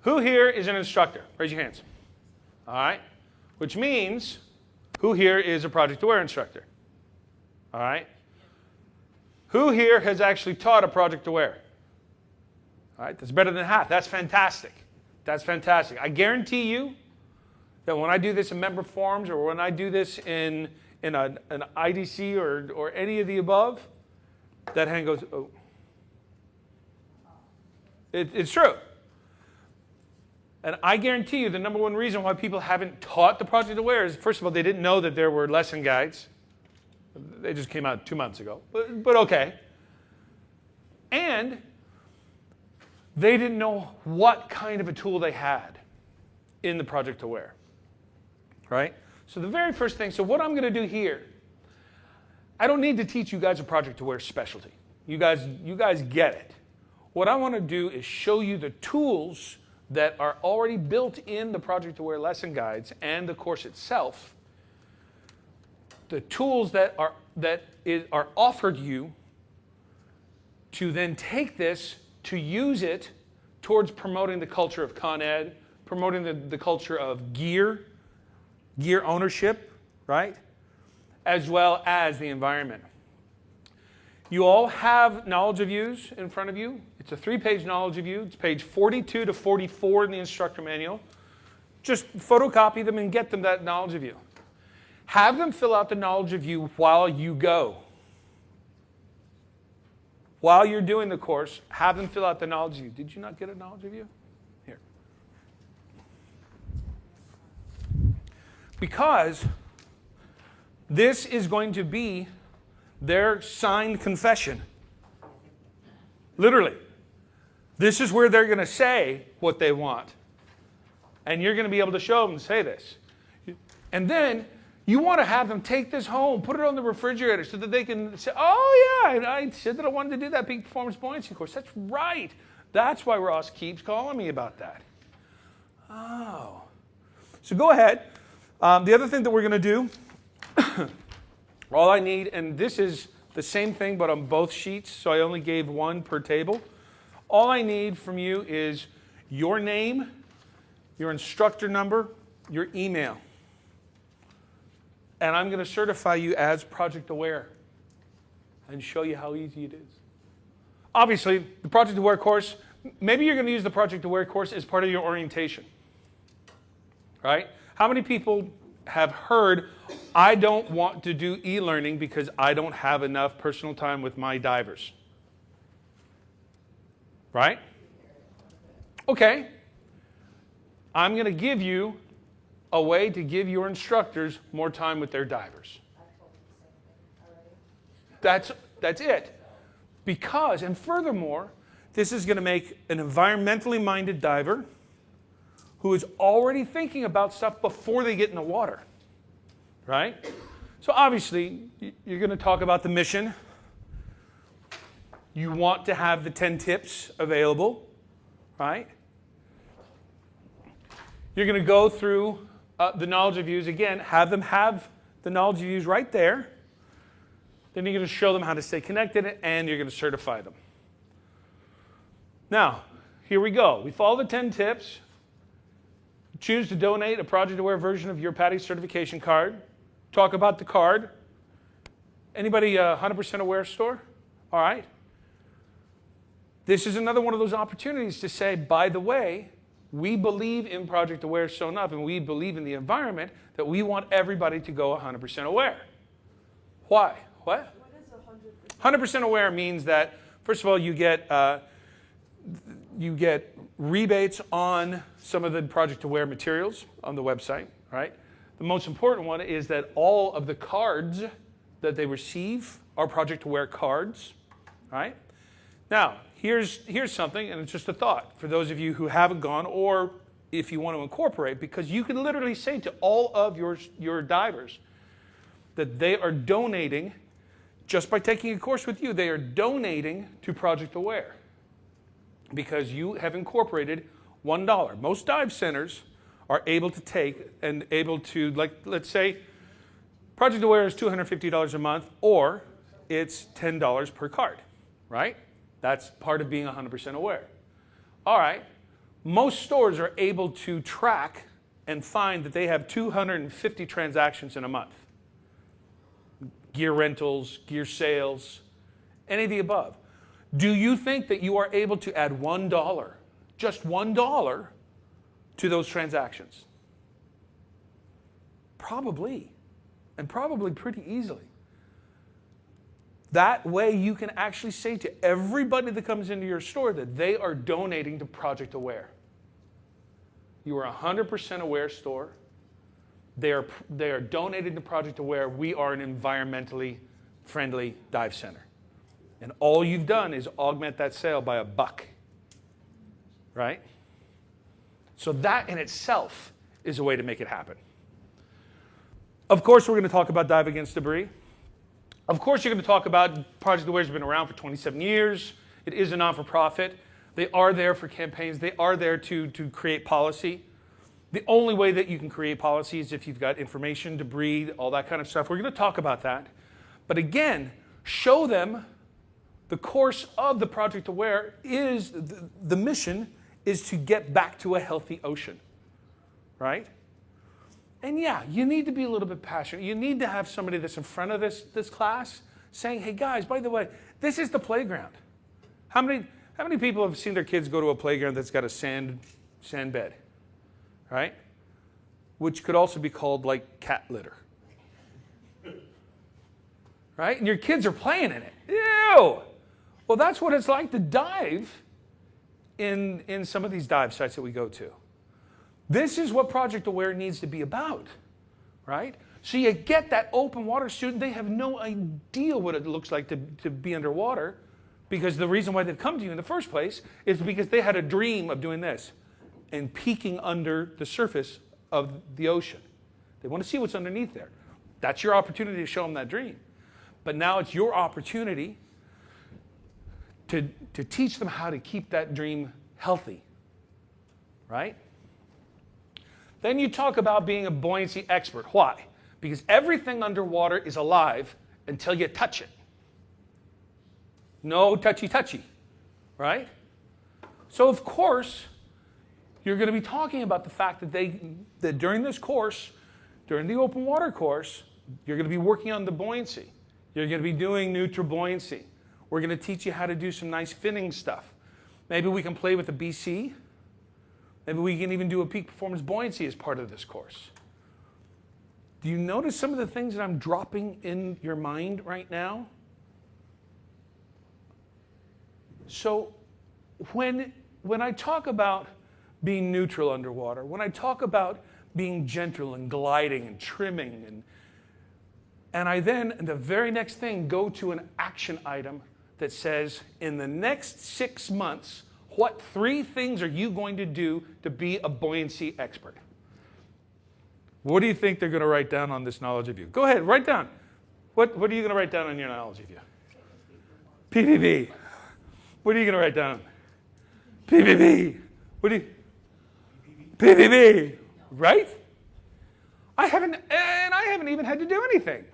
Who here is an instructor? Raise your hands. All right. Which means, who here is a Project Aware instructor? All right. Who here has actually taught a Project Aware? All right. That's better than half. That's fantastic. That's fantastic. I guarantee you that when I do this in member forums or when I do this in an IDC or any of the above, that hand goes, oh. It's true. And I guarantee you the number one reason why people haven't taught the Project Aware is, first of all, they didn't know that there were lesson guides. They just came out 2 months ago, but okay. And they didn't know what kind of a tool they had in the Project Aware, right? So the very first thing, so what I'm going to do here, I don't need to teach you guys a Project Aware specialty. You guys get it. What I want to do is show you the tools that are already built in the Project Aware lesson guides and the course itself, the tools that are offered you to then take this, to use it towards promoting the culture of Con Ed, promoting the culture of gear ownership, right? As well as the environment. You all have knowledge of views in front of you. It's a 3-page knowledge of view. It's page 42 to 44 in the instructor manual. Just photocopy them and get them that knowledge of view. Have them fill out the knowledge of view while you go. While you're doing the course, have them fill out the knowledge of view. Did you not get a knowledge of view? Here. Because this is going to be their signed confession. Literally. This is where they're going to say what they want. And you're going to be able to show them and say this. And then you want to have them take this home, put it on the refrigerator so that they can say, oh yeah, I said that I wanted to do that peak performance buoyancy course. That's right. That's why Ross keeps calling me about that. Oh. So go ahead. The other thing that we're going to do, all I need, and this is the same thing but on both sheets, so I only gave one per table. All I need from you is your name, your instructor number, your email. And I'm going to certify you as Project Aware and show you how easy it is. Obviously, the Project Aware course, maybe you're going to use the Project Aware course as part of your orientation. Right? How many people have heard, I don't want to do e-learning because I don't have enough personal time with my divers? Right? Okay. I'm going to give you a way to give your instructors more time with their divers. That's it. Because, and furthermore, this is going to make an environmentally minded diver who is already thinking about stuff before they get in the water. Right? So obviously, you're going to talk about the mission. You want to have the 10 tips available, right? You're going to go through the knowledge of views. Again, have them have the knowledge of views right there. Then you're going to show them how to stay connected, and you're going to certify them. Now, here we go. We follow the 10 tips. Choose to donate a Project Aware version of your PADI certification card. Talk about the card. Anybody 100% Aware store? All right. This is another one of those opportunities to say, by the way, we believe in Project Aware so enough, and we believe in the environment that we want everybody to go 100% aware. Why? What? What is 100%? 100% aware means that, first of all, you get rebates on some of the Project Aware materials on the website, right? The most important one is that all of the cards that they receive are Project Aware cards, right? Now, here's something, and it's just a thought for those of you who haven't gone, or if you want to incorporate, because you can literally say to all of your divers that they are donating, just by taking a course with you, they are donating to Project Aware because you have incorporated $1. Most dive centers are able to take and able to, like, let's say Project Aware is $250 a month, or it's $10 per card, right? That's part of being 100% aware. All right. most stores are able to track and find that they have 250 transactions in a month. Gear rentals, gear sales, any of the above. Do you think that you are able to add $1, just $1, to those transactions? Probably, and probably pretty easily. That way you can actually say to everybody that comes into your store that they are donating to Project Aware. You are a 100% aware store. They are donating to Project Aware. We are an environmentally friendly dive center. And all you've done is augment that sale by $1. Right? So that in itself is a way to make it happen. Of course, we're going to talk about Dive Against Debris. Of course, you're going to talk about Project Aware has been around for 27 years. It is a non-for-profit. They are there for campaigns. They are there to create policy. The only way that you can create policy is if you've got information, debris, all that kind of stuff. We're going to talk about that. But again, show them the course of the Project Aware is, the mission is to get back to a healthy ocean, right? And yeah, you need to be a little bit passionate. You need to have somebody that's in front of this class saying, hey guys, by the way, this is the playground. How many people have seen their kids go to a playground that's got a sand bed, right? Which could also be called like cat litter. Right? And your kids are playing in it. Ew! Well, that's what it's like to dive in some of these dive sites that we go to. This is what Project Aware needs to be about, right? So you get that open water student, they have no idea what it looks like to be underwater, because the reason why they've come to you in the first place is because they had a dream of doing this and peeking under the surface of the ocean. They want to see what's underneath there. That's your opportunity to show them that dream. But now it's your opportunity to teach them how to keep that dream healthy, right? Then you talk about being a buoyancy expert. Why? Because everything underwater is alive until you touch it. No touchy-touchy, right? So of course, you're going to be talking about the fact that during this course, during the open water course, you're going to be working on the buoyancy. You're going to be doing neutral buoyancy. We're going to teach you how to do some nice finning stuff. Maybe we can play with a BC. Maybe we can even do a peak performance buoyancy as part of this course. Do you notice some of the things that I'm dropping in your mind right now? So when I talk about being neutral underwater, when I talk about being gentle and gliding and trimming, and I then, the very next thing, go to an action item that says, in the next 6 months, what 3 things are you going to do to be a buoyancy expert? What do you think they're going to write down on this knowledge of you? Go ahead, write down. What are you going to write down on your knowledge of you? PPB. What are you going to write down? PPB. What do you? PPB. Right? I haven't even had to do anything.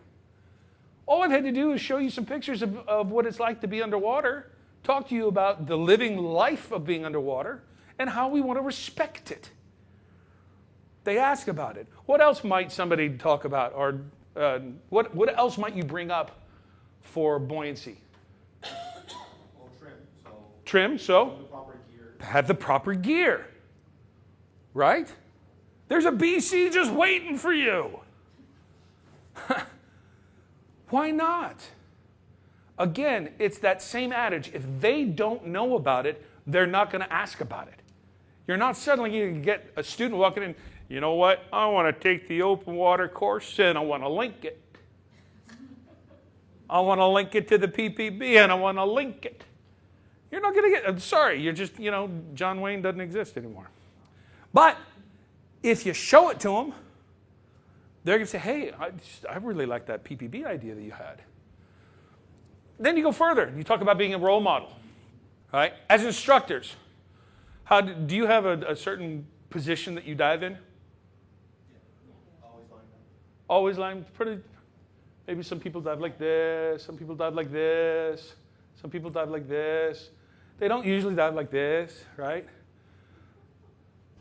All I've had to do is show you some pictures of what it's like to be underwater, talk to you about the living life of being underwater, and how we want to respect it. They ask about it. What else might somebody talk about? Or what else might you bring up for buoyancy? Well, trim. Trim, so? The proper gear. Have the proper gear. Right? There's a BC just waiting for you. Why not? Again, it's that same adage. If they don't know about it, they're not going to ask about it. You're not suddenly going to get a student walking in, you know what, I want to take the open water course and I want to link it. I want to link it to the PPB and I want to link it. You're not going to get, I'm sorry, you're just, John Wayne doesn't exist anymore. But if you show it to them, they're going to say, hey, I really like that PPB idea that you had. Then you go further. You talk about being a role model. Right? As instructors, do you have a certain position that you dive in? Yeah. Always lined up. Always lined pretty. Maybe some people dive like this. Some people dive like this. Some people dive like this. They don't usually dive like this, right?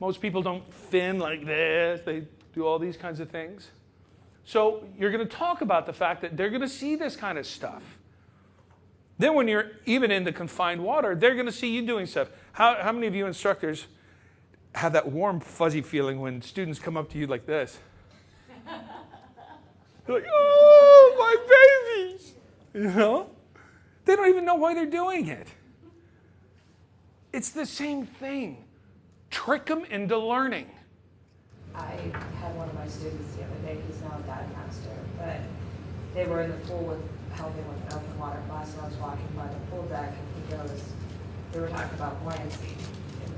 Most people don't fin like this. They do all these kinds of things. So you're going to talk about the fact that they're going to see this kind of stuff. Then when you're even in the confined water, they're going to see you doing stuff. How many of you instructors have that warm, fuzzy feeling when students come up to you like this? They're like, oh, my babies. You know? They don't even know why they're doing it. It's the same thing. Trick them into learning. I had one of my students the other day, he's now a dive master, but they were in the pool with helping with an open water class, and I was walking by the pool deck, and he goes, they were talking about buoyancy, and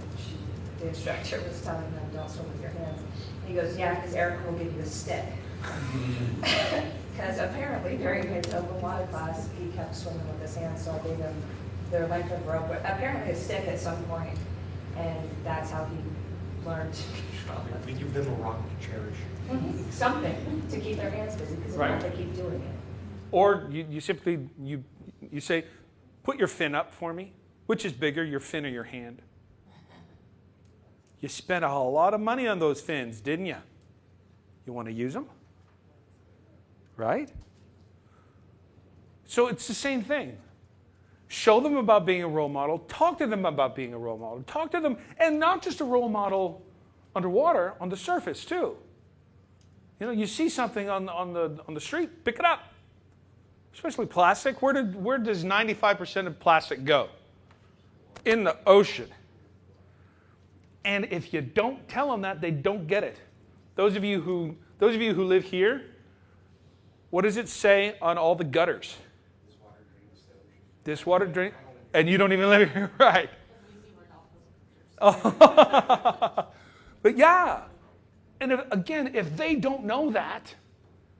the instructor was telling them, don't swim with your hands. He goes, yeah, because Eric will give you a stick. Because apparently during his open water class, he kept swimming with his hands, so I gave him their length of rope, but apparently a stick at some point, and that's how he learned. We give them a rock to cherish. Something to keep their hands busy, because Right. they keep doing it. Or you simply, you say, put your fin up for me. Which is bigger, your fin or your hand? You spent a whole lot of money on those fins, didn't you? You want to use them? Right? So it's the same thing. Show them about being a role model. Talk to them about being a role model. Talk to them, and not just a role model underwater, on the surface too. You know, you see something on the street, pick it up. Especially plastic. Where does 95% of plastic go? In the ocean. And if you don't tell them that, they don't get it. Those of you who live here, what does it say on all the gutters? This water drain, and you don't even live here, right? Oh. But yeah, and if they don't know that,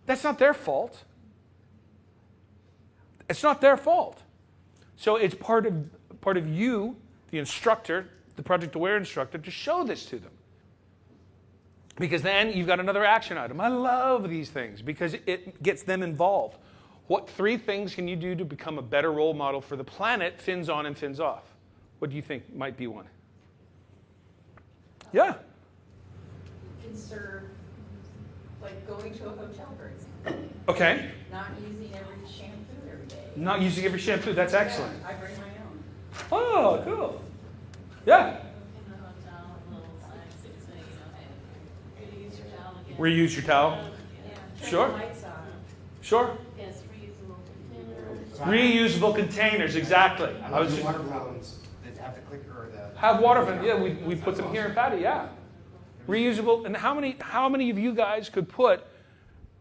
that's not their fault. It's not their fault. So it's part of you, the instructor, the Project Aware instructor, to show this to them. Because then you've got another action item. I love these things because it gets them involved. What 3 things can you do to become a better role model for the planet, fins on and fins off? What do you think might be one? Yeah. Conserve, like going to a hotel, for example. Okay. Not using every shampoo every day. Not using every shampoo. That's excellent. Yeah, I bring my own. Oh, cool. Yeah. In the hotel, little signs that say, hey, reuse your towel again. Reuse your towel. Yeah. Turn Sure. the lights on. Sure. Yes, reusable containers. Reusable containers. Exactly. I was just water fountains that have the clicker or the. have water fountains. Yeah, we put them here in PADI. Yeah. Reusable. And how many of you guys could put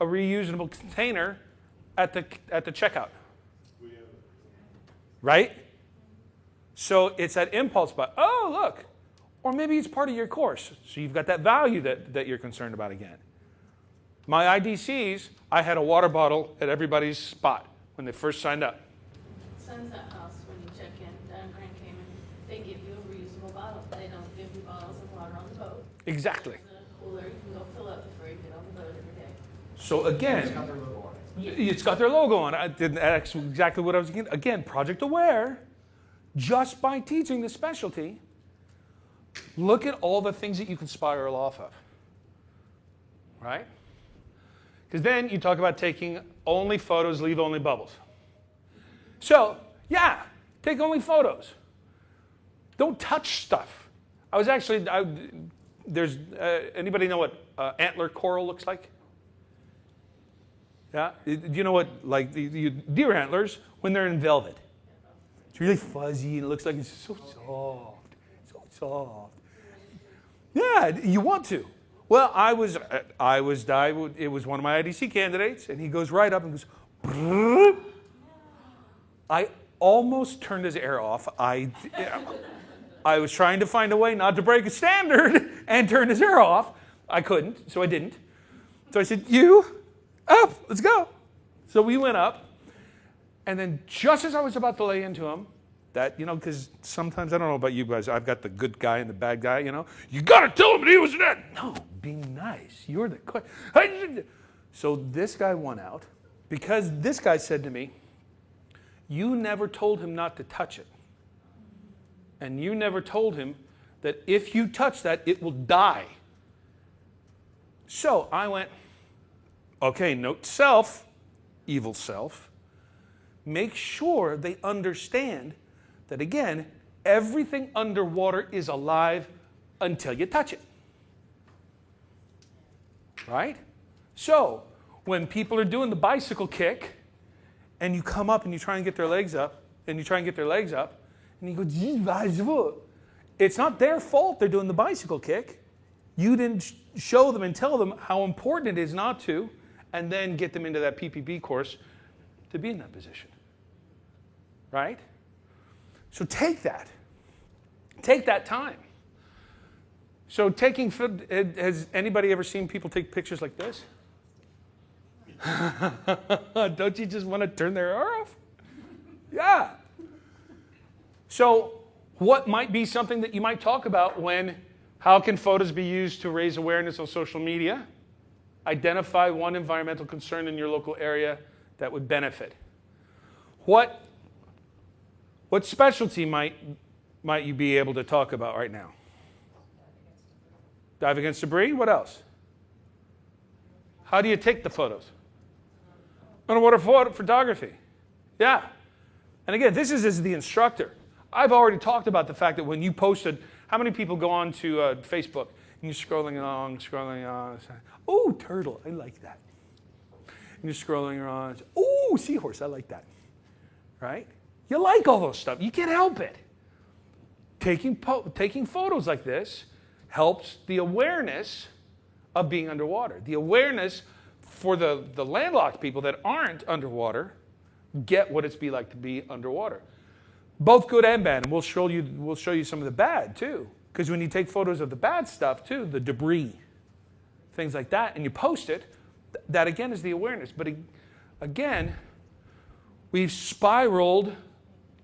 a reusable container at the checkout? Right? So it's that impulse buy. Oh, look. Or maybe it's part of your course. So you've got that value that you're concerned about again. My IDCs, I had a water bottle at everybody's spot when they first signed up. Sunset House, when you check in, Dan Grant came in, they give you a reusable bottle. They don't give you bottles of water on the boat. Exactly. The cooler, you can go fill up before you get on the boat every day. So again, It's got their logo on it. it's got their logo on it. That's exactly what I was thinking. Again, Project Aware, just by teaching the specialty, look at all the things that you can spiral off of. Right? Because then you talk about taking only photos, leave only bubbles. So, yeah, take only photos. Don't touch stuff. There's, anybody know what antler coral looks like? Yeah? Do you know what, like the deer antlers, when they're in velvet? It's really fuzzy and it looks like it's so soft. So soft. Yeah, you want to. Well, it was one of my IDC candidates, and he goes right up and goes, brrr. I almost turned his air off. I was trying to find a way not to break a standard and turn his air off. I couldn't, so I didn't. So I said, you, up, let's go. So we went up, and then just as I was about to lay into him, that, because sometimes, I don't know about you guys, I've got the good guy and the bad guy, You got to tell him he was dead. No, be nice. You're the coach. So this guy won out because this guy said to me, you never told him not to touch it. And you never told him that if you touch that, it will die. So I went, okay, note self, evil self. Make sure they understand that, again, everything underwater is alive until you touch it. Right? So when people are doing the bicycle kick, and you come up and you try and get their legs up, and you go, "Gee, bicycle." It's not their fault they're doing the bicycle kick. You didn't show them and tell them how important it is not to, and then get them into that PPB course to be in that position. Right? So take that. Take that time. So has anybody ever seen people take pictures like this? Don't you just want to turn their hair off? Yeah. So what might be something that you might talk about how can photos be used to raise awareness on social media? Identify one environmental concern in your local area that would benefit. What specialty might you be able to talk about right now? Dive against debris? What else? How do you take the photos? Underwater photography. Yeah. And again, this is as the instructor. I've already talked about the fact that when you posted, how many people go on to Facebook and you're scrolling along, oh, turtle, I like that. And you're scrolling around, oh, seahorse, I like that. Right? You like all those stuff. You can't help it. Taking photos like this helps the awareness of being underwater. The awareness for the landlocked people that aren't underwater get what it's like to be underwater. Both good and bad, and we'll show you some of the bad too. Because when you take photos of the bad stuff too, the debris, things like that, and you post it, that again is the awareness. But again, we've spiraled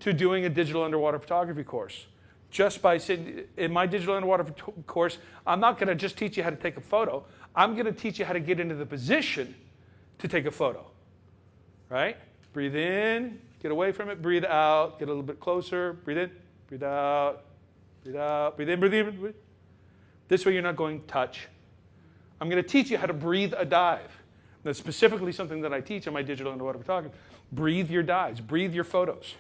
to doing a digital underwater photography course. Just by saying, in my digital underwater course, I'm not going to just teach you how to take a photo. I'm going to teach you how to get into the position to take a photo. Right? Breathe in, get away from it, breathe out, get a little bit closer, breathe in, breathe out, breathe out, breathe in, breathe in, breathe. This way you're not going touch. I'm going to teach you how to breathe a dive. That's specifically something that I teach in my digital underwater photography. Breathe your dives, breathe your photos.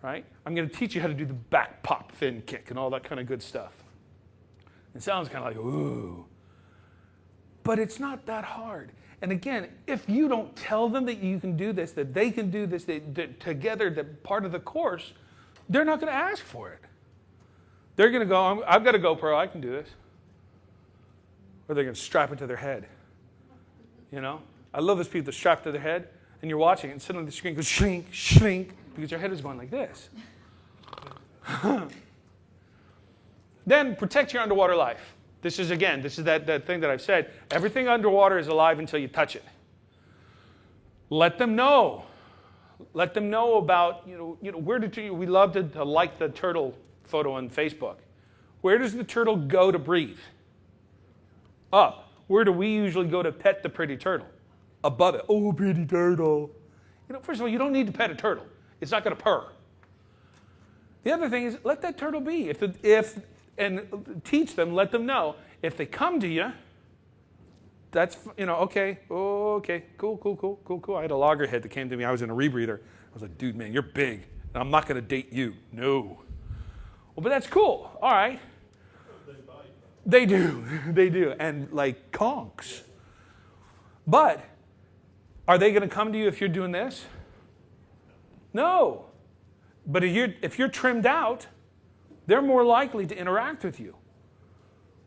Right? I'm going to teach you how to do the back pop fin kick and all that kind of good stuff. It sounds kind of like, ooh. But it's not that hard. And again, if you don't tell them that you can do this, that they can do this, that together, that part of the course, they're not going to ask for it. They're going to go, I've got a GoPro, I can do this. Or they're going to strap it to their head. You know? I love those people that strap to their head, and you're watching it, and suddenly the screen goes shrink, shrink, because your head is going like this. Then protect your underwater life. This is that thing that I've said. Everything underwater is alive until you touch it. Let them know. Let them know about, where we love to like the turtle photo on Facebook. Where does the turtle go to breathe? Up. Where do we usually go to pet the pretty turtle? Above it. Oh, pretty turtle. First of all, you don't need to pet a turtle. It's not going to purr. The other thing is, let that turtle be. And teach them, let them know. If they come to you, that's, okay, cool. I had a loggerhead that came to me. I was in a rebreather. I was like, dude, man, you're big. And I'm not going to date you. No. Well, but that's cool. All right. They do. They do. And like conchs. But are they going to come to you if you're doing this? No. But if you're trimmed out, they're more likely to interact with you.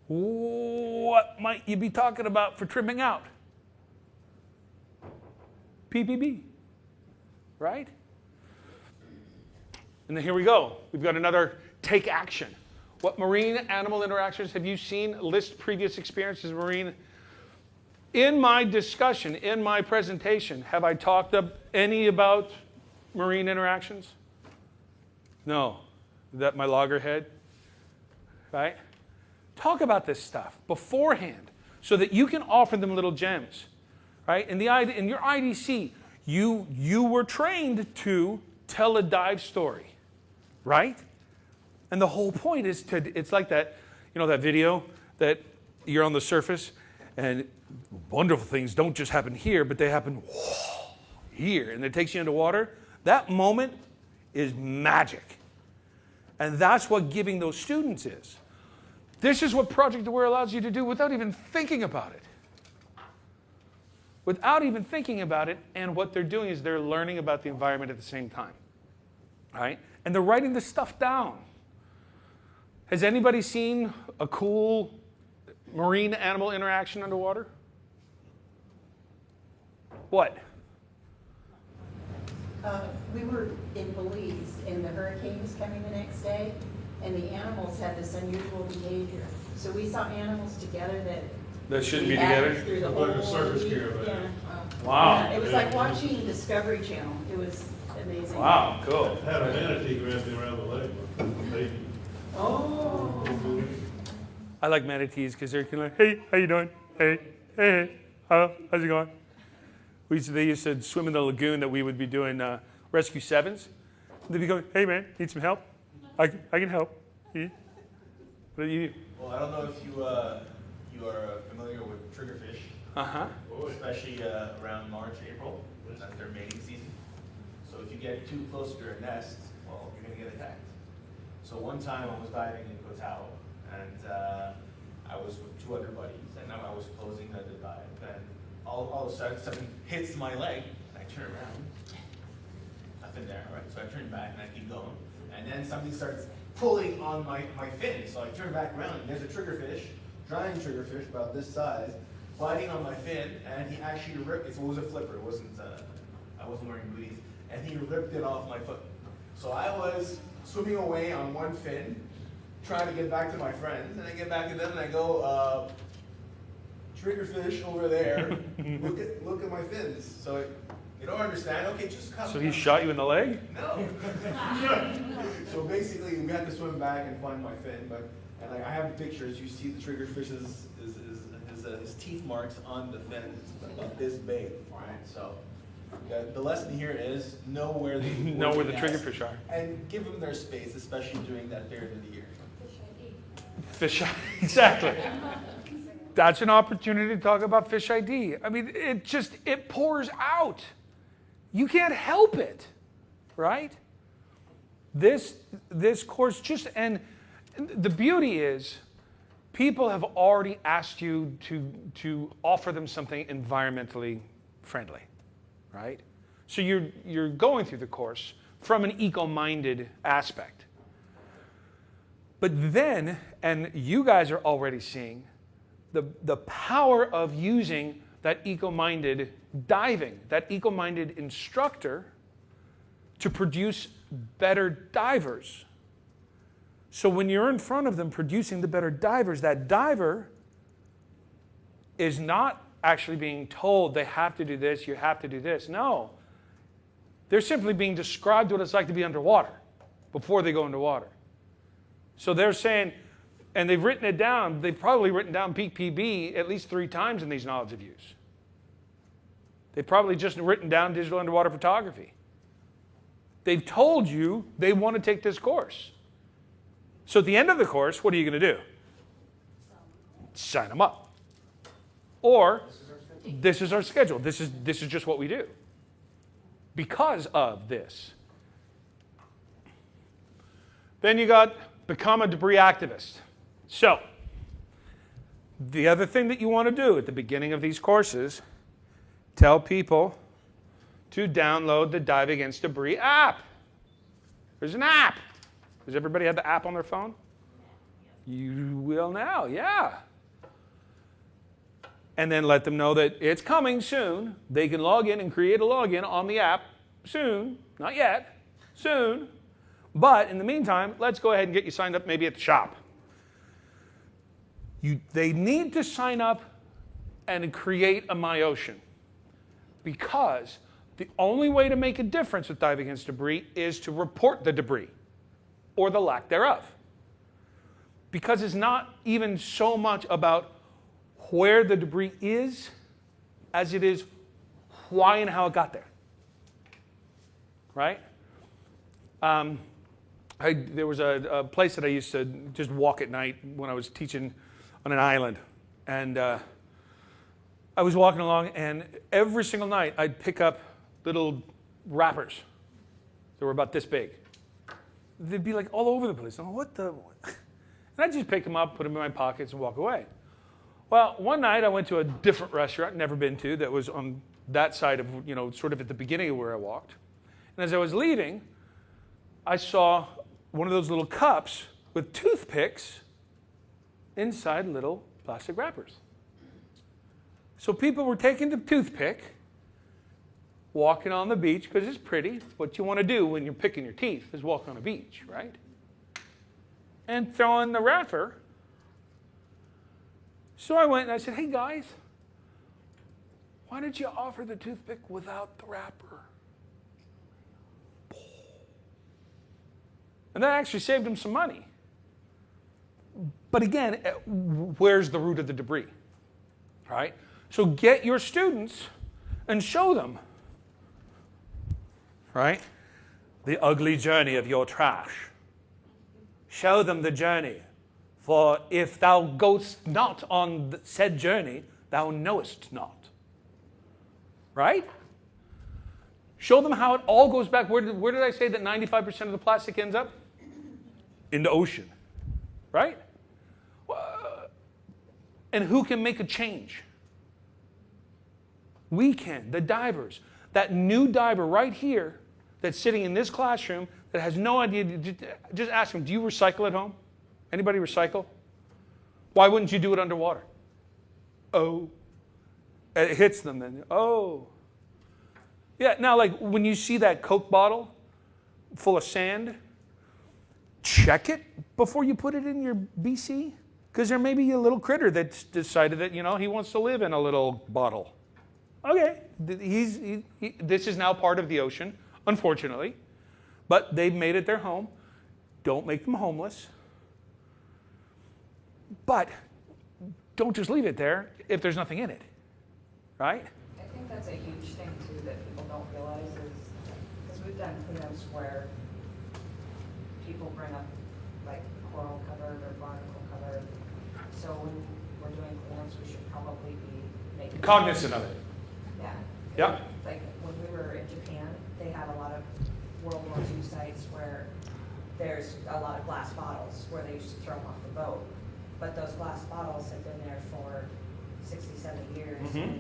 What might you be talking about for trimming out? PPB, right? And then here we go. We've got another take action. What marine animal interactions have you seen? List previous experiences with marine. In my discussion, in my presentation, have I talked any about marine interactions? No. Is that my loggerhead? Right? Talk about this stuff beforehand so that you can offer them little gems. Right? In your IDC, you were trained to tell a dive story. Right? And the whole point is it's like that, that video that you're on the surface and wonderful things don't just happen here, but they happen here, and it takes you underwater. That moment is magic. And that's what giving those students is. This is what Project Aware allows you to do without even thinking about it. Without even thinking about it, and what they're doing is they're learning about the environment at the same time. Right? And they're writing this stuff down. Has anybody seen a cool marine animal interaction underwater? What? We were in Belize, and the hurricane was coming the next day, and the animals had this unusual behavior. So we saw animals together that shouldn't be we added together? through the Like a whole circus week. caravan. Yeah. Wow. Yeah, it was like watching Discovery Channel. It was amazing. Wow, cool. Had a manatee grab me around the leg, baby. Oh. I like manatees because they're kind of like, hey, how you doing? Hey, how's it going? They used to swim in the lagoon that we would be doing rescue sevens. They'd be going, hey man, need some help? I can help. Yeah. What do you? Well, I don't know if you are familiar with triggerfish, Uh-huh. especially around March, April. That's their mating season. So if you get too close to their nest, well, you're going to get attacked. So one time I was diving in Koh Tao, and I was with two other buddies, and I was closing the dive, and all of a sudden something hits my leg, and I turn around. Nothing there, right? So I turn back and I keep going, and then something starts pulling on my fin. So I turn back around, and there's a triggerfish, giant triggerfish about this size, biting on my fin, and he actually ripped it. It was a flipper. It wasn't. I wasn't wearing booties, and he ripped it off my foot. So I was swimming away on one fin, trying to get back to my friends, and I get back to them, and I go, triggerfish over there. look at my fins. So you don't understand? Okay, just come. So he shot you in the leg? No. So basically, we had to swim back and find my fin, and I have the pictures. You see the triggerfish's his teeth marks on the fin. It's about this big, right? So the lesson here is know where the Know where the triggerfish are. and give them their space, especially during that period of the year. Fish ID. Exactly. That's an opportunity to talk about Fish ID. I mean, it pours out. You can't help it, right? This course and the beauty is people have already asked you to offer them something environmentally friendly, right? So you're going through the course from an eco-minded aspect. But then, and you guys are already seeing the power of using that eco-minded diving, that eco-minded instructor to produce better divers. So when you're in front of them producing the better divers, that diver is not actually being told they have to do this, you have to do this. No. They're simply being described what it's like to be underwater before they go into water. So they're saying, and they've written it down, they've probably written down peak PB at least 3 times in these knowledge of use. They've probably just written down digital underwater photography. They've told you they want to take this course. So at the end of the course, what are you going to do? Sign them up. Or, this is our schedule. This is just what we do. Because of this. Then you got become a debris activist. So, the other thing that you want to do at the beginning of these courses, tell people to download the Dive Against Debris app. There's an app. Does everybody have the app on their phone? You will now, yeah. And then let them know that it's coming soon. They can log in and create a login on the app soon. Not yet. Soon. But in the meantime, let's go ahead and get you signed up maybe at the shop. They need to sign up and create a MyOcean. Because the only way to make a difference with Dive Against Debris is to report the debris or the lack thereof. Because it's not even so much about where the debris is as it is why and how it got there. Right? there was a place that I used to just walk at night when I was teaching on an island. And I was walking along, and every single night I'd pick up little wrappers that were about this big. They'd be like all over the place. I'm like, what the? And I'd just pick them up, put them in my pockets, and walk away. Well, one night I went to a different restaurant, never been to, that was on that side of, sort of at the beginning of where I walked. And as I was leaving, I saw one of those little cups with toothpicks inside little plastic wrappers. So people were taking the toothpick, walking on the beach, because it's pretty. What you want to do when you're picking your teeth is walk on a beach, right? And throwing the wrapper. So I went and I said, hey guys, why did you offer the toothpick without the wrapper? And that actually saved them some money. But again, where's the root of the debris? Right? So get your students and show them, right? The ugly journey of your trash. Show them the journey. For if thou goest not on the said journey, thou knowest not. Right? Show them how it all goes back. Where did I say that 95% of the plastic ends up? In the ocean. Right? And who can make a change? We can, the divers. That new diver right here that's sitting in this classroom that has no idea, just ask them, do you recycle at home? Anybody recycle? Why wouldn't you do it underwater? Oh. And it hits them then. Oh. Yeah, now like when you see that Coke bottle full of sand, check it before you put it in your BC. Because there may be a little critter that's decided that, he wants to live in a little bottle. Okay, this is now part of the ocean, unfortunately. But they've made it their home. Don't make them homeless. But don't just leave it there if there's nothing in it, right? I think that's a huge thing too that people don't realize is, because we've done cleanups where people bring up like coral covered or barnacle covered. So when we're doing cleanups, we should probably be making Cognizant of it. Yeah. Yeah. Like when we were in Japan, they had a lot of World War II sites where there's a lot of glass bottles where they used to throw them off the boat. But those glass bottles have been there for 60, 70 years. Mm-hmm.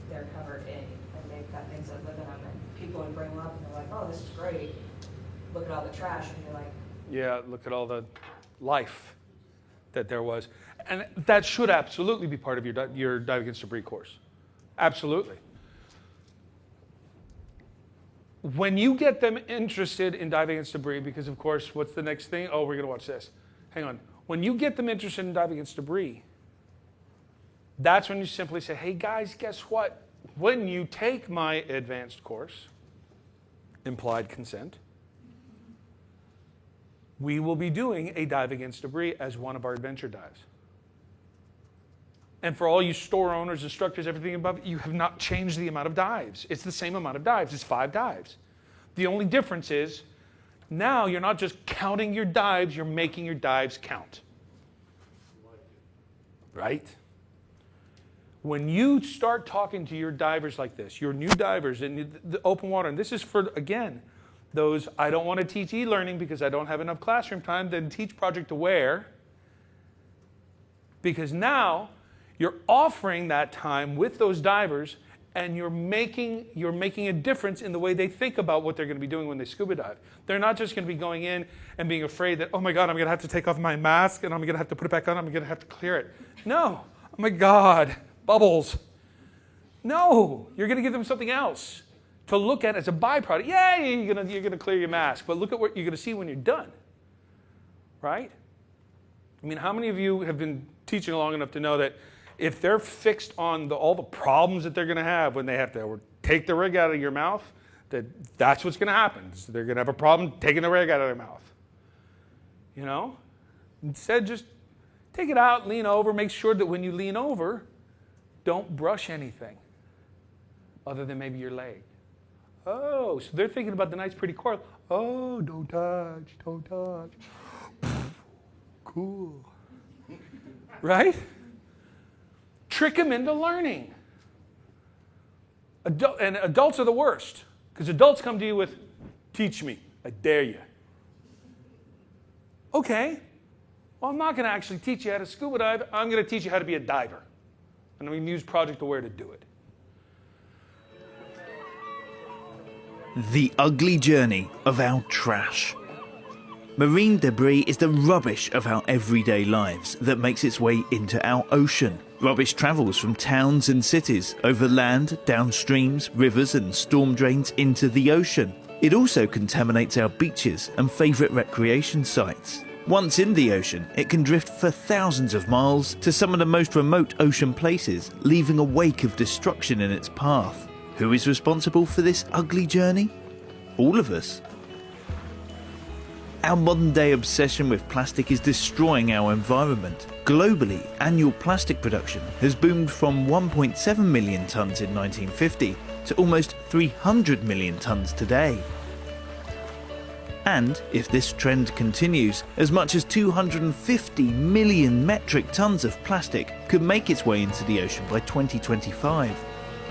They're covered in, and they've got things that live in them. And people would bring them up and they're like, oh, this is great. Look at all the trash. And you're like, Yeah, look at all the life that there was. And that should absolutely be part of your Dive Against Debris course. Absolutely. When you get them interested in diving against debris, because of course, what's the next thing? Oh, we're going to watch this. Hang on. When you get them interested in diving against debris, that's when you simply say, hey guys, guess what? When you take my advanced course, implied consent, we will be doing a dive against debris as one of our adventure dives. And for all you store owners, instructors, everything above, you have not changed the amount of dives. It's the same amount of dives. It's 5 dives. The only difference is now you're not just counting your dives, you're making your dives count. Right? When you start talking to your divers like this, your new divers in the open water, and this is for, again, those I don't want to teach e-learning because I don't have enough classroom time, then teach Project Aware. Because now you're offering that time with those divers and you're making a difference in the way they think about what they're going to be doing when they scuba dive. They're not just going to be going in and being afraid that, oh my God, I'm going to have to take off my mask and I'm going to have to put it back on, I'm going to have to clear it. No. Oh my God, bubbles. No, you're going to give them something else to look at as a byproduct. Yeah, you're going to clear your mask, but look at what you're going to see when you're done. Right? I mean, how many of you have been teaching long enough to know that if they're fixed on all the problems that they're going to have when they have to take the rig out of your mouth, that's what's going to happen. So they're going to have a problem taking the rig out of their mouth. You know? Instead, just take it out, lean over, make sure that when you lean over, don't brush anything other than maybe your leg. Oh, so they're thinking about the nice, pretty coral. Oh, don't touch, don't touch. Cool. Right? Trick them into learning. And adults are the worst, because adults come to you with, teach me, I dare you. Okay, well, I'm not going to actually teach you how to scuba dive. I'm going to teach you how to be a diver. And I'm going to use Project Aware to do it. The ugly journey of our trash. Marine debris is the rubbish of our everyday lives that makes its way into our ocean. Rubbish travels from towns and cities, over land, down streams, rivers and storm drains into the ocean. It also contaminates our beaches and favourite recreation sites. Once in the ocean, it can drift for thousands of miles to some of the most remote ocean places, leaving a wake of destruction in its path. Who is responsible for this ugly journey? All of us. Our modern-day obsession with plastic is destroying our environment. Globally, annual plastic production has boomed from 1.7 million tonnes in 1950 to almost 300 million tonnes today. And if this trend continues, as much as 250 million metric tonnes of plastic could make its way into the ocean by 2025.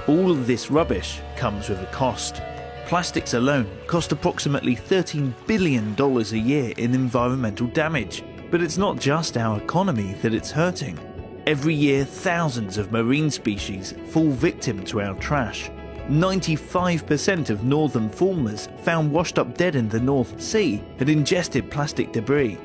All of this rubbish comes with a cost. Plastics alone cost approximately $13 billion a year in environmental damage. But it's not just our economy that it's hurting. Every year, thousands of marine species fall victim to our trash. 95% of northern faunas found washed up dead in the North Sea had ingested plastic debris.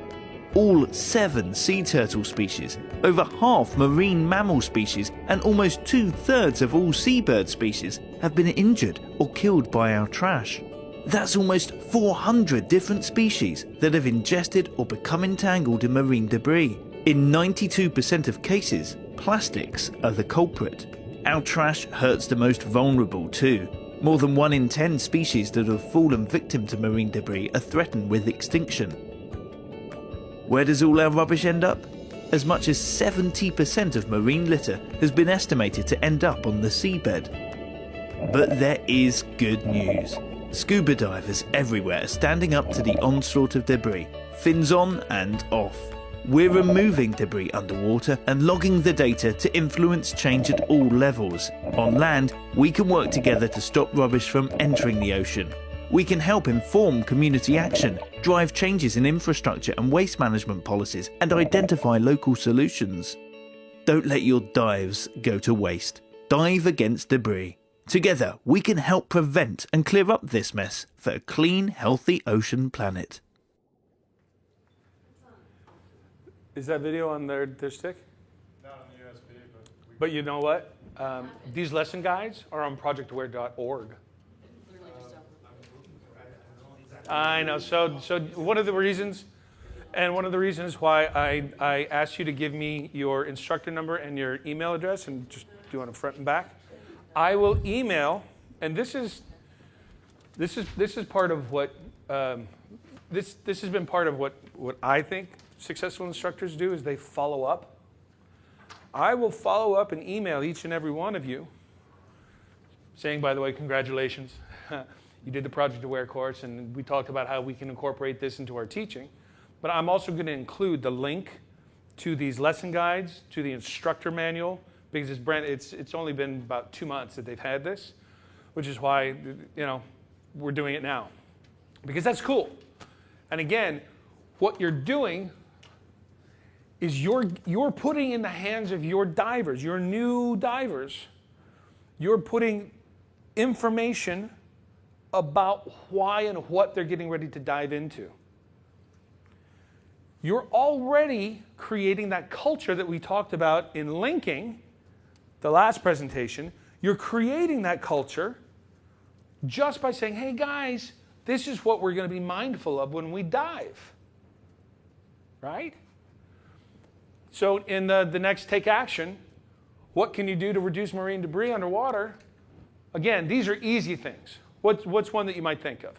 All 7 sea turtle species, over half marine mammal species, and almost 2/3 of all seabird species have been injured or killed by our trash. That's almost 400 different species that have ingested or become entangled in marine debris. In 92% of cases, plastics are the culprit. Our trash hurts the most vulnerable too. More than 1 in 10 species that have fallen victim to marine debris are threatened with extinction. Where does all our rubbish end up? As much as 70% of marine litter has been estimated to end up on the seabed. But there is good news. Scuba divers everywhere are standing up to the onslaught of debris, fins on and off. We're removing debris underwater and logging the data to influence change at all levels. On land, we can work together to stop rubbish from entering the ocean. We can help inform community action, drive changes in infrastructure and waste management policies, and identify local solutions. Don't let your dives go to waste. Dive against debris. Together, we can help prevent and clear up this mess for a clean, healthy ocean planet. Is that video on their stick? Not on the USB, But you know what? These lesson guides are on projectaware.org. I know. So one of the reasons why I asked you to give me your instructor number and your email address, and just do it on front and back, I will email. And this is part of what this has been part of what I think successful instructors do is they follow up. I will follow up and email each and every one of you, saying, by the way, congratulations. You did the Project Aware course, and we talked about how we can incorporate this into our teaching. But I'm also going to include the link to these lesson guides, to the instructor manual, because it's only been about 2 months that they've had this, which is why we're doing it now, because that's cool. And again, what you're doing is you're putting in the hands of your divers, your new divers, you're putting information about why and what they're getting ready to dive into. You're already creating that culture that we talked about in linking, the last presentation. You're creating that culture just by saying, hey guys, this is what we're going to be mindful of when we dive. Right? So in the next Take Action, what can you do to reduce marine debris underwater? Again, these are easy things. What's one that you might think of?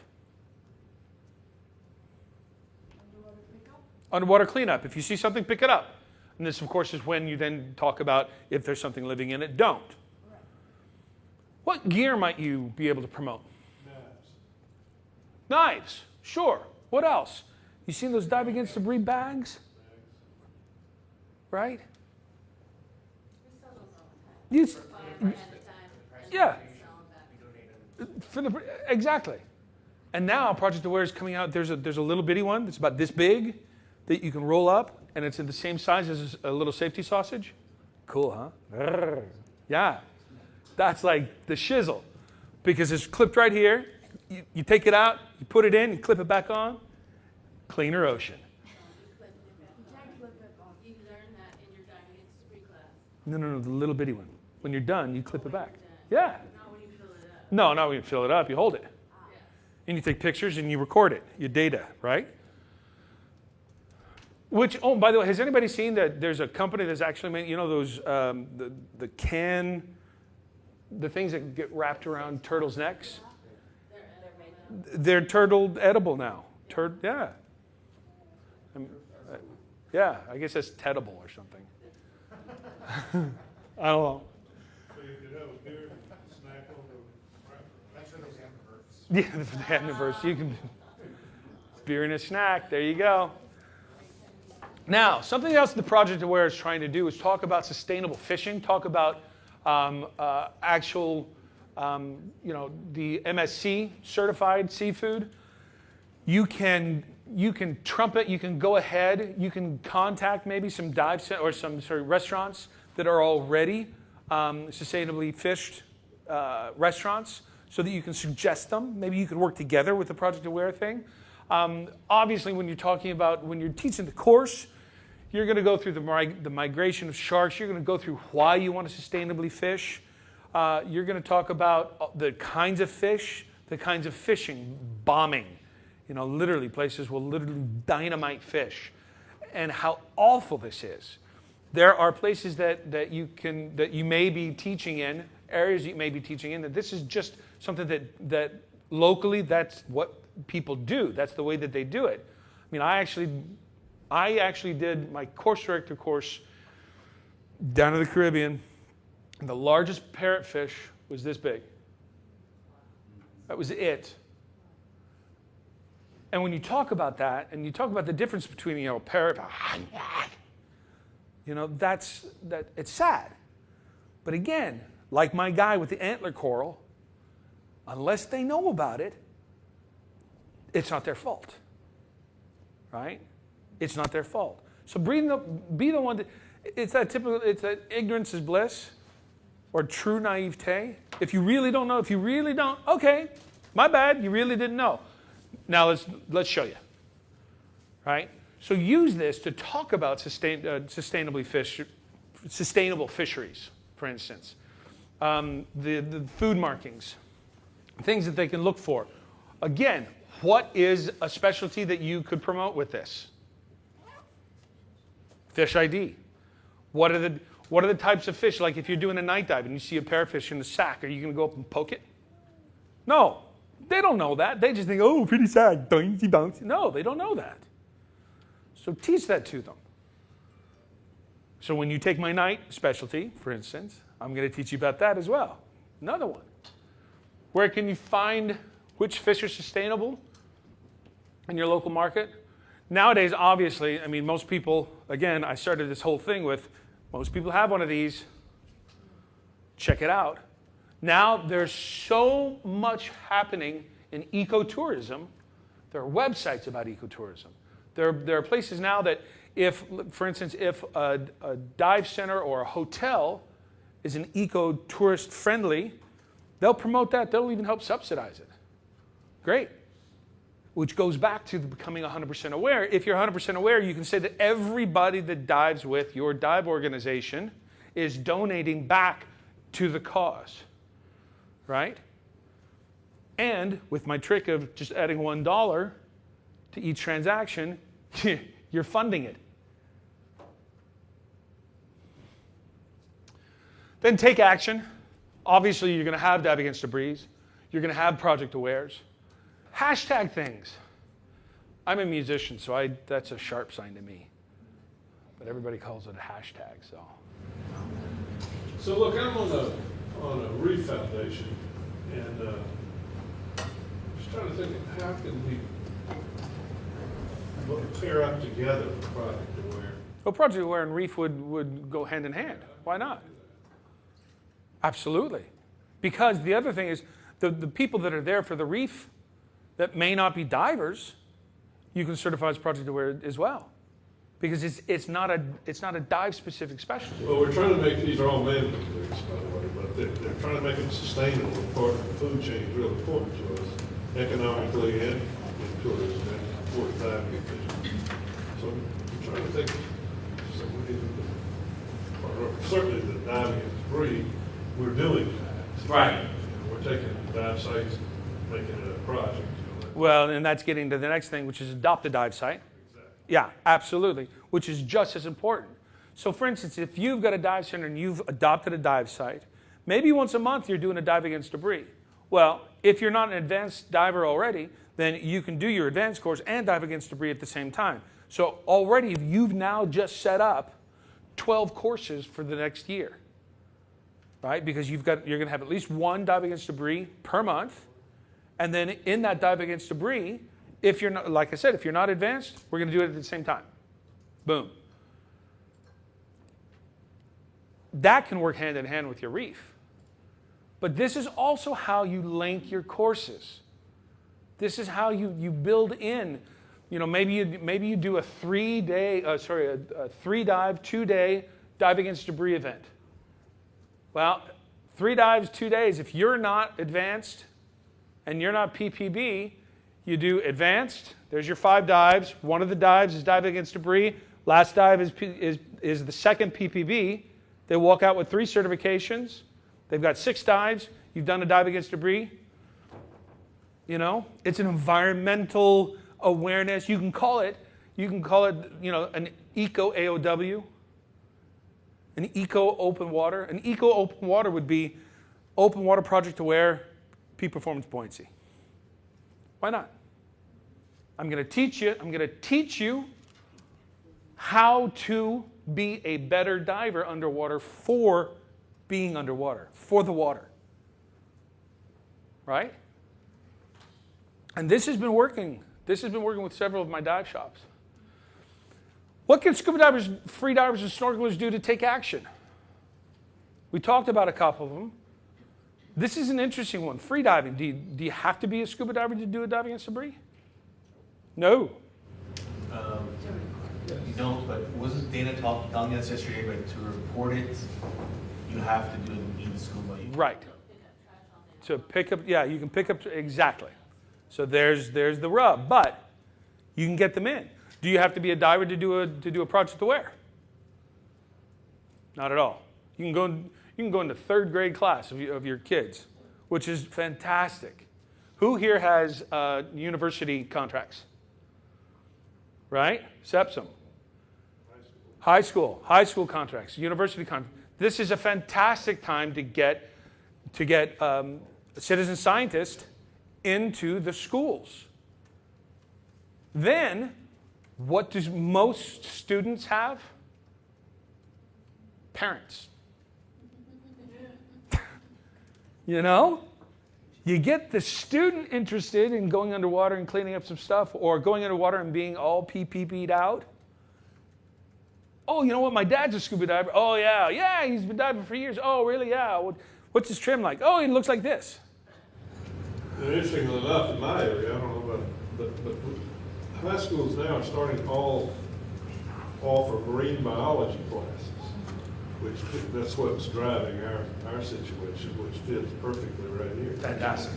Underwater cleanup. If you see something, pick it up. And this, of course, is when you then talk about if there's something living in it, don't. What gear might you be able to promote? Nets. Knives, sure. What else? You seen those dive against debris bags? Right? We sell those all the time. You, For $5 at a time. Yeah. And sell them back. for the, exactly. And now Project Aware is coming out. There's a little bitty one that's about this big that you can roll up, and it's in the same size as a little safety sausage. Cool, huh? Yeah. That's like the shizzle. Because it's clipped right here. You take it out, you put it in, you clip it back on. Cleaner ocean. You learn that in your diving against debris class. No, the little bitty one. When you're done, you clip it back. Yeah. Not when you fill it up. No, not when you fill it up, you hold it. Yeah. And you take pictures and you record it, your data, right? Which, oh, by the way, has anybody seen that there's a company that's actually made, you know, those, the things that get wrapped around turtles' necks? They're turtle edible now. Yeah. Yeah, I guess that's edible or something. I don't know. So you could have a beer, snack on the wrapper. That's for those ambiverts. Yeah, the universe. You can beer and a snack. There you go. Now, something else the Project Aware is trying to do is talk about sustainable fishing. Talk about actual, the MSC certified seafood. You can trumpet. You can go ahead. You can contact maybe some or some restaurants that are already sustainably fished restaurants, so that you can suggest them. Maybe you could work together with the Project Aware thing. Obviously, when you're teaching the course, you're going to go through the migration of sharks. You're going to go through why you want to sustainably fish. You're going to talk about the kinds of fish, the kinds of fishing, bombing. Literally places will literally dynamite fish, and how awful this is. There are places that you may be teaching in, areas you may be teaching in, that this is just something that locally, that's what people do. That's the way that they do it. I mean, I actually did my course director course down in the Caribbean. And the largest parrotfish was this big. That was it. And when you talk about that, and you talk about the difference between a parrot, it's sad. But again, like my guy with the antler coral, unless they know about it, it's not their fault, right? It's not their fault. So be the one that, it's that ignorance is bliss, or true naivete. If you really don't know, okay, my bad, you really didn't know. Now let's show you, right? So use this to talk about sustainable fisheries, for instance. The food markings, things that they can look for. Again, what is a specialty that you could promote with this? Fish ID. What are the types of fish? Like if you're doing a night dive and you see a parrotfish in the sack, are you going to go up and poke it? No, they don't know that. They just think, oh, pretty sad, bouncy, bouncy. No, they don't know that. So teach that to them. So when you take my night specialty, for instance, I'm going to teach you about that as well. Another one. Where can you find which fish are sustainable in your local market? Nowadays, obviously, I mean, most people, again, I started this whole thing with, most people have one of these. Check it out. Now, there's so much happening in ecotourism. There are websites about ecotourism. There are places now that if, for instance, if a dive center or a hotel is an eco-tourist friendly, they'll promote that. They'll even help subsidize it. Great. Which goes back to becoming 100% aware. If you're 100% aware, you can say that everybody that dives with your dive organization is donating back to the cause, right? And with my trick of just adding $1 to each transaction, you're funding it. Then take action. Obviously, you're going to have Dive Against Debris. You're going to have Project Awares. Hashtag things. I'm a musician, so that's a sharp sign to me. But everybody calls it a hashtag, so. So look, I'm on a reef foundation, and trying to think, how can we pair up together the Project Aware? Well, Project Aware and Reef would go hand in hand. Why not? Absolutely. Because the other thing is, the people that are there for the Reef that may not be divers, you can certify as Project Aware as well. Because it's not a dive-specific specialty. Well, we're trying to make, these are all man-made things, by the way, but they're trying to make them sustainable. Part of the food chain is real important to us, economically and in tourism and for dive efficiency. So I'm trying to think of some ways, certainly the diving and debris, we're doing that. Right. We're taking dive sites, making it a project. Well, and that's getting to the next thing, which is adopt a dive site. Yeah, absolutely, which is just as important. So for instance, if you've got a dive center and you've adopted a dive site, maybe once a month you're doing a dive against debris. Well, if you're not an advanced diver already, then you can do your advanced course and dive against debris at the same time. So already you've now just set up 12 courses for the next year, right? Because you're going to have at least one dive against debris per month. And then in that dive against debris, if you're not, like I said, if you're not advanced, we're going to do it at the same time. Boom. That can work hand in hand with your Reef. But this is also how you link your courses. This is how you build in, maybe you do a 3-day, a 3-dive, 2-day dive against debris event. Well, 3 dives, 2 days. If you're not advanced and you're not PPB, you do advanced. There's your 5 dives. One of the dives is dive against debris. Last dive is the second PPB. They walk out with 3 certifications. They've got 6 dives. You've done a dive against debris. It's an environmental awareness. You can call it, an eco AOW, an eco open water. An eco open water would be open water project aware, peak performance buoyancy. Why not? I'm going to teach you how to be a better diver underwater for being underwater, for the water. Right? And this has been working. This has been working with several of my dive shops. What can scuba divers, free divers, and snorkelers do to take action? We talked about a couple of them. This is an interesting one. Free diving. Do you have to be a scuba diver to do a dive against debris? No. You don't, but wasn't Dana telling us yesterday, but to report it, you have to do it in scuba. Right. To pick up, yeah, you can pick up, exactly. So there's the rub, but you can get them in. Do you have to be a diver to do a project aware? Not at all. You can go into 3rd grade class of your kids, which is fantastic. Who here has university contracts? Right? SEPSM. High school contracts, university contracts. This is a fantastic time to get citizen scientists into the schools. Then, what do most students have? Parents. You get the student interested in going underwater and cleaning up some stuff, or going underwater and being all PPP'd out. Oh, you know what? My dad's a scuba diver. Oh, yeah, he's been diving for years. Oh, really? Yeah. What's his trim like? Oh, he looks like this. And interestingly enough, in my area, I don't know about, but high schools now are starting to all offer marine biology classes, which that's what's driving our situation, which fits perfectly right here. Fantastic.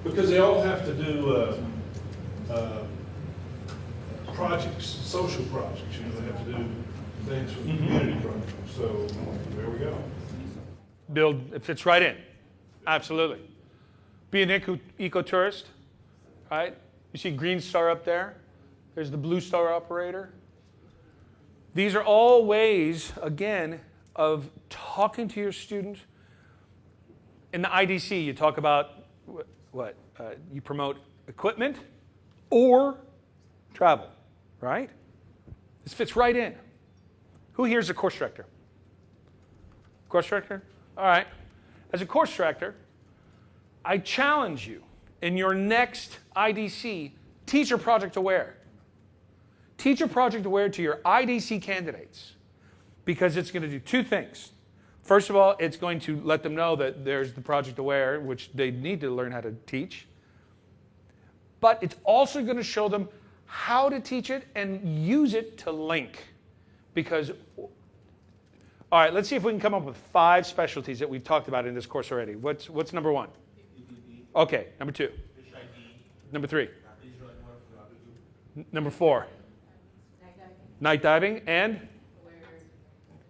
Because they all have to do projects, social projects. They have to do things for the community projects. So there we go. It fits right in. Absolutely. Be an eco-tourist, right? You see Green Star up there. There's the Blue Star operator. These are all ways, again, of talking to your students. In the IDC, you talk about you promote equipment or travel, right? This fits right in. Who here is a course director? Course director? All right. As a course director, I challenge you in your next IDC, teacher project aware. Teacher project aware to your IDC candidates, because it's going to do two things. First of all, it's going to let them know that there's the project aware, which they need to learn how to teach. But it's also going to show them how to teach it and use it to link. Because, all right, let's see if we can come up with 5 specialties that we've talked about in this course already. What's number 1? Okay, number 2. Number 3. Number 4. Night diving and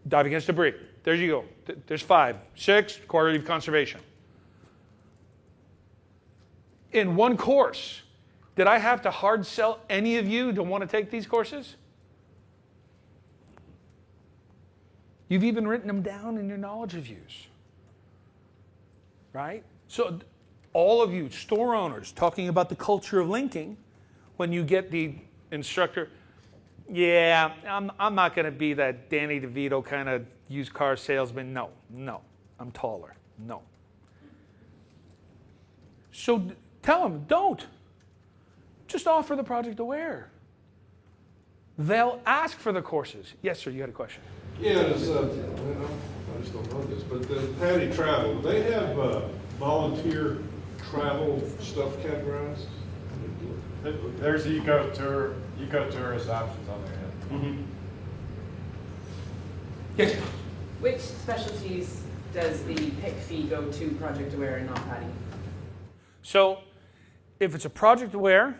diving against debris. There you go. There's 5. 6, coral reef conservation. In one course, did I have to hard sell any of you to want to take these courses? You've even written them down in your knowledge reviews. Right? So all of you store owners talking about the culture of linking, when you get the instructor, yeah, I'm not going to be that Danny DeVito kind of used car salesman. No, I'm taller. No. So tell them, don't. Just offer the project aware. They'll ask for the courses. Yes, sir, you had a question. Yeah, I just don't know this, but the PADI travel, they have volunteer travel stuff categorized? There's eco-tourist options on there. Mm-hmm. Yes. Which specialties does the PIC fee go to Project Aware and not PADI? So if it's a project aware,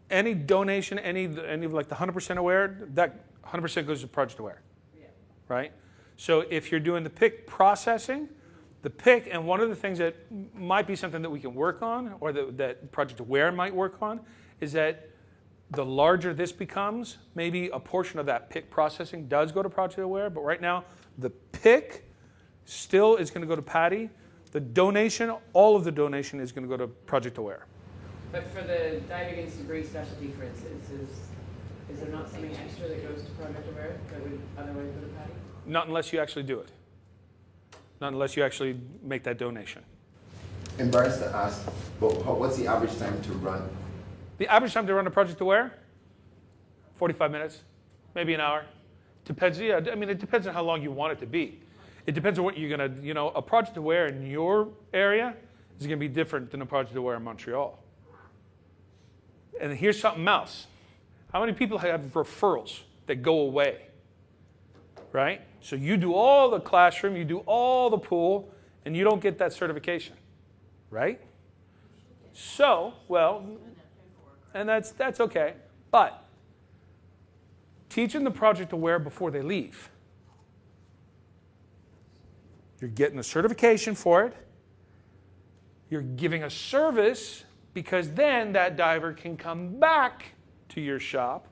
any donation, any of like the 100% aware, that 100% goes to project aware. Yeah. Right? So if you're doing the PIC processing, the PIC, and one of the things that might be something that we can work on, or that Project Aware might work on, is that the larger this becomes, maybe a portion of that PIC processing does go to Project Aware, but right now the PIC still is going to go to PADI. The donation, all of the donation is going to go to Project Aware. But for the diving against debris specialty, for instance, is there not something extra that goes to Project Aware that would otherwise go to PADI? Not unless you actually do it. Not unless you actually make that donation. Embarrassed to ask, but what's the average time to run? The average time to run a Project Aware? 45 minutes, maybe an hour. Depends, yeah, I mean, it depends on how long you want it to be. It depends on what you're going to, a Project Aware in your area is going to be different than a Project Aware in Montreal. And here's something else. How many people have referrals that go away? Right? So you do all the classroom, you do all the pool, and you don't get that certification. Right? So, well, and that's okay. But teaching the Project Aware before they leave. You're getting a certification for it. You're giving a service, because then that diver can come back to your shop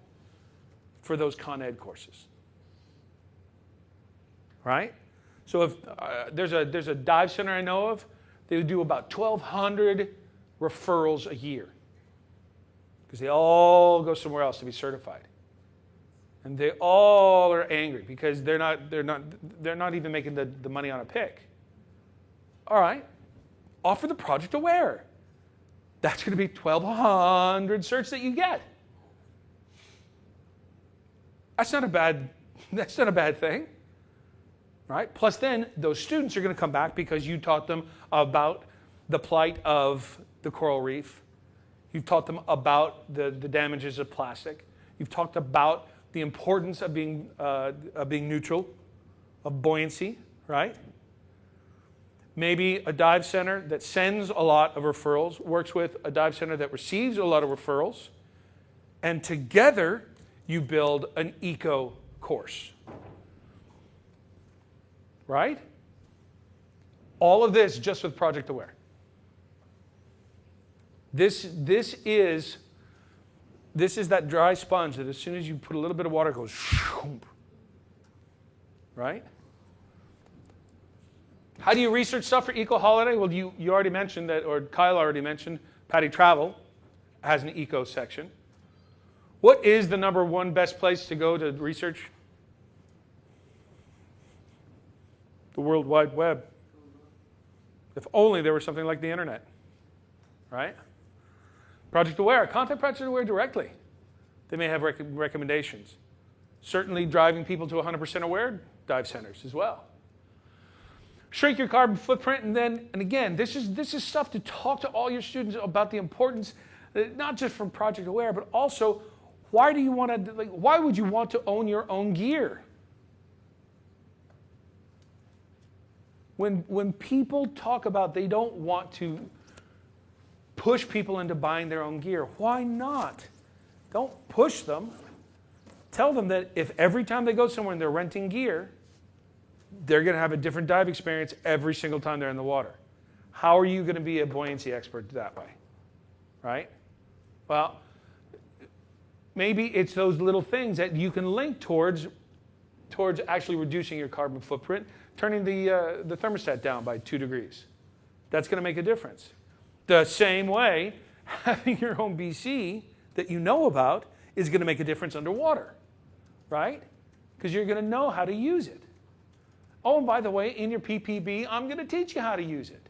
for those Con Ed courses. Right? So if there's a dive center I know of, they do about 1,200 referrals a year, because they all go somewhere else to be certified, and they all are angry because they're not even making the money on a PIC. All right, offer the Project Aware. That's going to be 1,200 certs that you get. That's not a bad thing. Right? Plus then, those students are going to come back because you taught them about the plight of the coral reef. You've taught them about the damages of plastic. You've talked about the importance of being neutral, of buoyancy, right? Maybe a dive center that sends a lot of referrals works with a dive center that receives a lot of referrals, and together you build an eco course. Right? All of this just with Project Aware. This is that dry sponge that as soon as you put a little bit of water, it goes, right? How do you research stuff for Eco Holiday? Well, you already mentioned that, or Kyle already mentioned, PADI Travel has an eco section. What is the number one best place to go to research? The World Wide Web. If only there was something like the internet. right? Project Aware, contact Project Aware directly. They may have recommendations. Certainly driving people to 100% aware dive centers as well. Shrink your carbon footprint, and again, this is stuff to talk to all your students about the importance, not just from Project Aware, but also why would you want to own your own gear? When people talk about they don't want to push people into buying their own gear, why not? Don't push them. Tell them that if every time they go somewhere and they're renting gear, they're going to have a different dive experience every single time they're in the water. How are you going to be a buoyancy expert that way? Right? Well, maybe it's those little things that you can link towards actually reducing your carbon footprint, turning the thermostat down by 2 degrees. That's going to make a difference. The same way, having your own BC that you know about is going to make a difference underwater, right? Because you're going to know how to use it. Oh, and by the way, in your PPB, I'm going to teach you how to use it.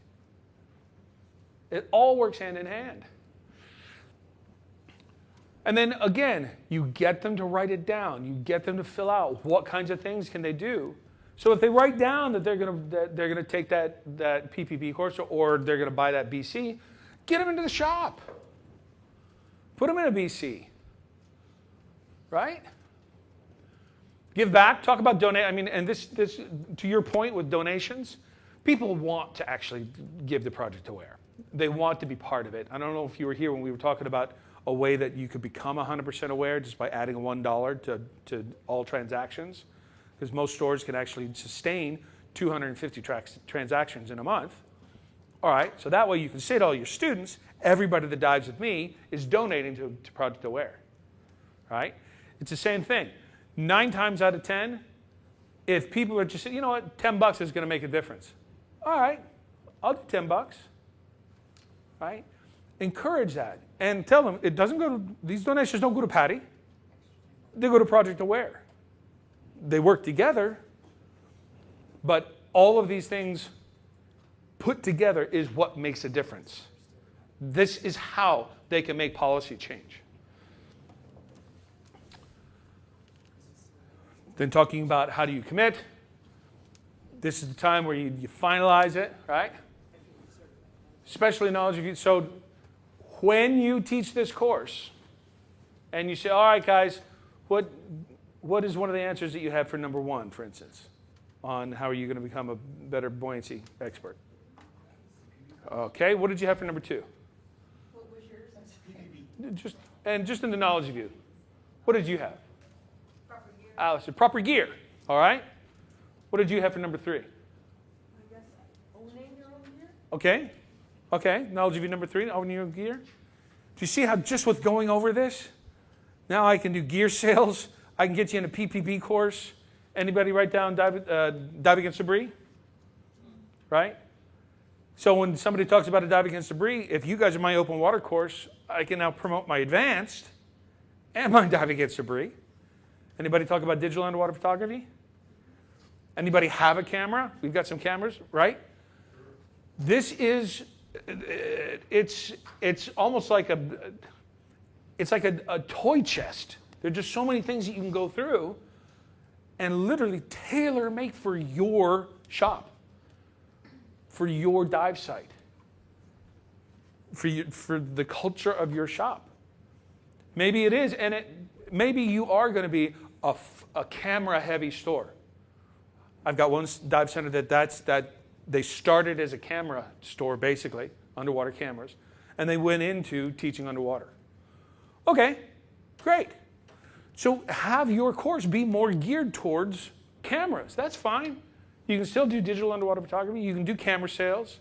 It all works hand in hand. And then again, you get them to write it down. You get them to fill out what kinds of things can they do. So if they write down that they're going to take that PPB course or they're going to buy that BC, get them into the shop. Put them in a BC. Right? Give back. Talk about donate. I mean, and this to your point with donations, people want to actually give the Project Aware. They want to be part of it. I don't know if you were here when we were talking about a way that you could become 100% aware just by adding $1 to all transactions, because most stores can actually sustain 250 transactions in a month. All right, so that way you can say to all your students, everybody that dives with me is donating to Project Aware. Right? It's the same thing. 9 times out of 10, if people are just saying, you know what, $10 is going to make a difference. All right, I'll do $10. Right? Encourage that and tell them it doesn't go to, these donations don't go to PADI. They go to Project Aware. They work together, but all of these things put together is what makes a difference. This is how they can make policy change. Then talking about how do you commit. This is the time where you finalize it, right? Especially knowledge of you. So when you teach this course and you say, all right, guys, what is one of the answers that you have for number 1, for instance, on how are you going to become a better buoyancy expert? Okay, what did you have for number 2? What was yours? Just in the knowledge of you. What did you have? Proper gear. Alice, proper gear. All right. What did you have for number 3? I guess owning your own gear. Okay. Okay. Knowledge of you number 3. Owning your own gear. Do you see how just with going over this, now I can do gear sales. I can get you in a PPB course. Anybody write down dive against debris? Right? So when somebody talks about a dive against debris, if you guys are my open water course, I can now promote my advanced and my dive against debris. Anybody talk about digital underwater photography? Anybody have a camera? We've got some cameras, right? This is, it's almost like a toy chest. There are just so many things that you can go through and literally tailor make for your shop, for your dive site, for the culture of your shop. Maybe it is, and maybe you are going to be a camera-heavy store. I've got one dive center that they started as a camera store, basically, underwater cameras, and they went into teaching underwater. Okay, great. So have your course be more geared towards cameras. That's fine. You can still do digital underwater photography. You can do camera sales.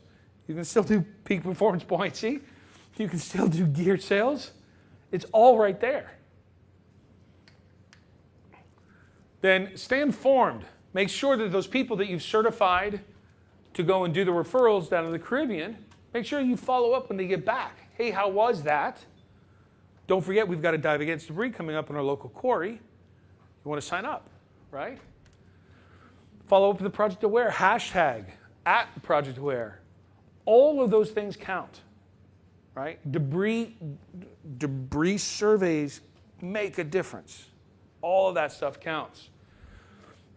You can still do peak performance buoyancy. You can still do gear sales. It's all right there. Then stay informed. Make sure that those people that you've certified to go and do the referrals down in the Caribbean, make sure you follow up when they get back. Hey, how was that? Don't forget, we've got a dive against debris coming up in our local quarry. You want to sign up, right? Follow up with the Project Aware, hashtag @Project Aware. All of those things count, right? Debris surveys make a difference. All of that stuff counts.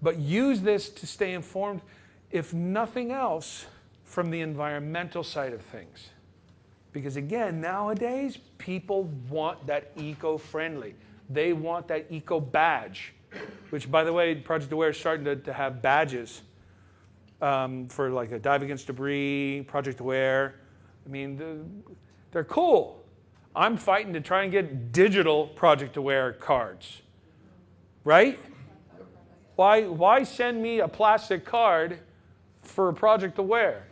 But use this to stay informed, if nothing else, from the environmental side of things. Because again, nowadays, people want that eco-friendly. They want that eco badge, which, by the way, Project Aware is starting to have badges for like a Dive Against Debris, Project Aware. I mean, they're cool. I'm fighting to try and get digital Project Aware cards, right? Why send me a plastic card for a Project Aware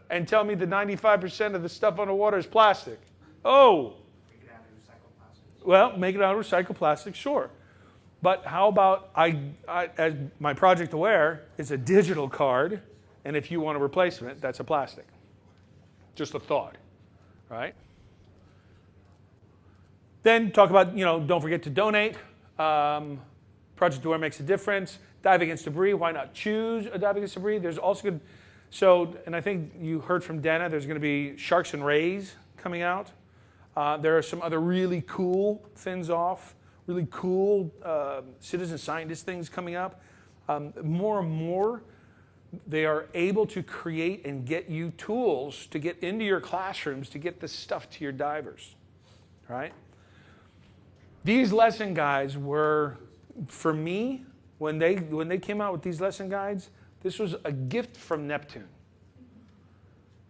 and tell me that 95% of the stuff underwater is plastic? Oh. Make it out of recycled plastic. Well, make it out of recycled plastic, sure. But how about as my Project Aware is a digital card, and if you want a replacement, that's a plastic. Just a thought, right? Then talk about, don't forget to donate. Project Aware makes a difference. Dive Against Debris, why not choose a Dive Against Debris? There's also good, and I think you heard from Dana, there's going to be Sharks and Rays coming out. There are some other really cool fins off, really cool citizen scientist things coming up. More and more, they are able to create and get you tools to get into your classrooms to get this stuff to your divers, right? These lesson guides were, for me, when they came out with these lesson guides, this was a gift from Neptune.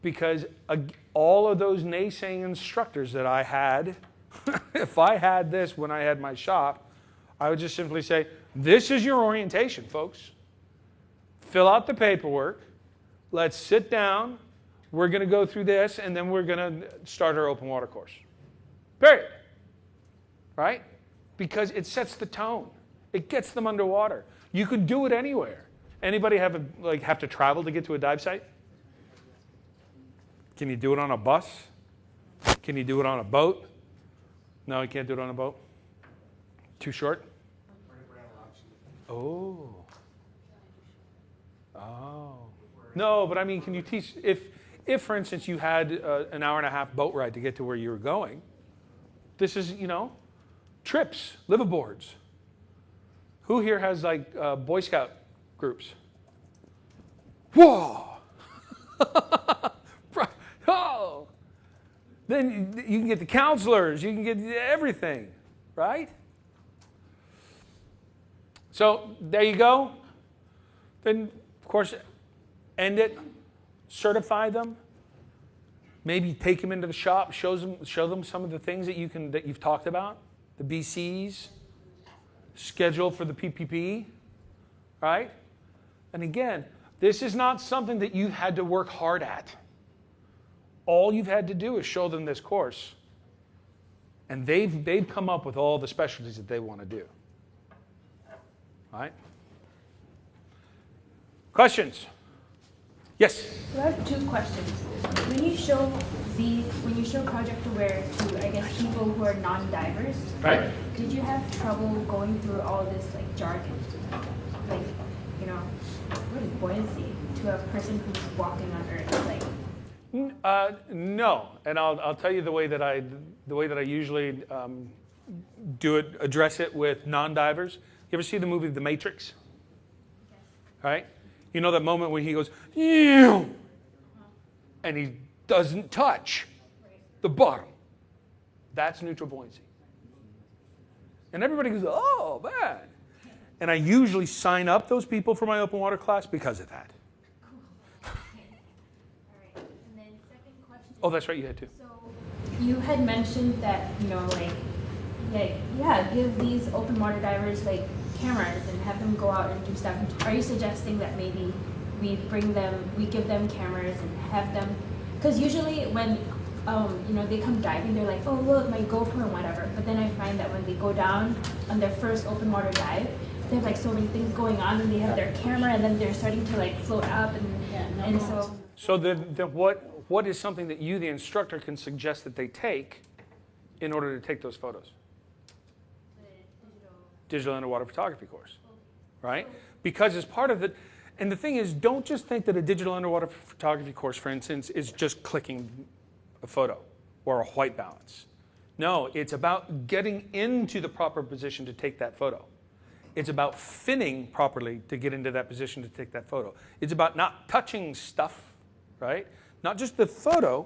Because all of those naysaying instructors that I had, if I had this when I had my shop, I would just simply say, this is your orientation, folks. Fill out the paperwork. Let's sit down. We're going to go through this, and then we're going to start our open water course. Period. Right? Because it sets the tone. It gets them underwater. You could do it anywhere. Anybody have to travel to get to a dive site? Can you do it on a bus? Can you do it on a boat? No, you can't do it on a boat. Too short? Oh. Oh. No, but I mean, can you teach, if for instance, you had an hour and a half boat ride to get to where you were going, this is, trips, liveaboards. Who here has Boy Scout groups? Whoa! Oh! Then you can get the counselors, you can get everything, right? So there you go. Then, of course, end it, certify them, maybe take them into the shop, show them some of the things that you've talked about, the BCs, schedule for the PPP, right? And again, this is not something that you've had to work hard at. All you've had to do is show them this course. And they've come up with all the specialties that they want to do. All right? Questions? Yes? I have two questions. When you show Project Aware to, I guess, people who are non-divers, right? Did you have trouble going through all this jargon? What is buoyancy to a person who's walking on Earth? No, and I'll tell you the way that I usually address it with non-divers. You ever see the movie The Matrix? Yes. Right? You know that moment when he goes, "Ew," and he doesn't touch the bottom. That's neutral buoyancy. And everybody goes, "Oh, man." And I usually sign up those people for my open water class because of that. Cool. Okay. All right. And then second question. Oh, that's right, you had to. So you had mentioned that, give these open water divers cameras and have them go out and do stuff. Are you suggesting that maybe we give them cameras and have them, because usually when they come diving, they're like, oh look, my GoPro and whatever, but then I find that when they go down on their first open water dive, they have so many things going on, and they have their camera, and then they're starting to float up, and so. So what is something that you, the instructor, can suggest that they take in order to take those photos? Digital underwater photography course, right? Because as part of it, and the thing is, don't just think that a digital underwater photography course, for instance, is just clicking a photo. or a white balance. No, it's about getting into the proper position to take that photo. It's about finning properly to get into that position to take that photo. It's about not touching stuff, right? Not just the photo,